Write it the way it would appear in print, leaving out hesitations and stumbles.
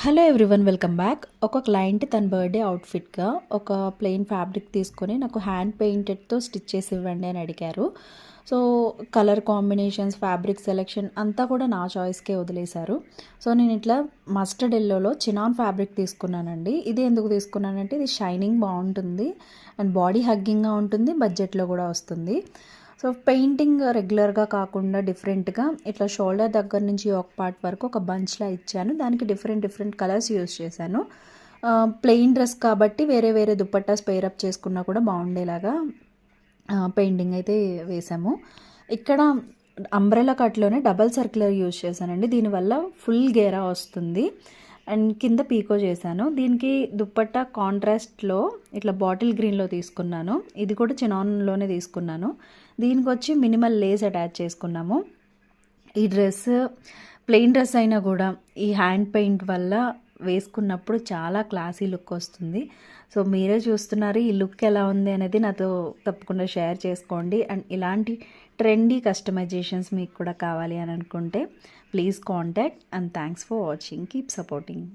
Hello everyone, welcome back. ఒక client తన birthday అవుట్ఫిట్గా ఒక ప్లెయిన్ ఫ్యాబ్రిక్ తీసుకొని నాకు హ్యాండ్ పెయింటెడ్తో స్టిచ్ చేసి ఇవ్వండి అని అడిగారు. So colour combinations, fabric selection అంతా కూడా నా చాయిస్కే వదిలేశారు. సో నేను ఇట్లా మస్టర్డ్ ఎల్లోలో చినాన్ ఫ్యాబ్రిక్ తీసుకున్నానండి. ఇది ఎందుకు తీసుకున్నానంటే ఇది షైనింగ్ బాగుంటుంది అండ్ బాడీ హగ్గింగ్గా ఉంటుంది, బడ్జెట్లో కూడా వస్తుంది. సో పెయింటింగ్ రెగ్యులర్గా కాకుండా డిఫరెంట్గా ఇట్లా షోల్డర్ దగ్గర నుంచి ఒక పార్ట్ వరకు ఒక బంచ్లా ఇచ్చాను. దానికి డిఫరెంట్ కలర్స్ యూస్ చేశాను. ప్లెయిన్ డ్రెస్ కాబట్టి వేరే వేరే దుపట్టాస్ పేరప్ చేసుకున్నా కూడా బాగుండేలాగా పెయింటింగ్ అయితే వేసాము. ఇక్కడ అంబ్రెలా కట్లోనే డబల్ సర్క్యులర్ యూజ్ చేశానండి. దీనివల్ల ఫుల్ గేరా వస్తుంది అండ్ కింద పీకో చేశాను. దీనికి దుప్పట్టా కాంట్రాస్ట్లో ఇట్లా బాటిల్ గ్రీన్లో తీసుకున్నాను. ఇది కూడా చినాన్లోనే తీసుకున్నాను. దీనికి వచ్చి మినిమల్ లేస్ అటాచ్ చేసుకున్నాము. ఈ డ్రెస్ ప్లెయిన్ డ్రెస్ అయినా కూడా ఈ హ్యాండ్ పెయింట్ వల్ల వేసుకున్నప్పుడు చాలా క్లాసీ లుక్ వస్తుంది. సో మీరే చూస్తున్నారు ఈ లుక్ ఎలా ఉంది అనేది నాతో తప్పకుండా షేర్ చేసుకోండి. అండ్ ఇలాంటి ట్రెండీ కస్టమైజేషన్స్ మీకు కూడా కావాలి అని అనుకుంటే please contact. And thanks for watching. Keep supporting.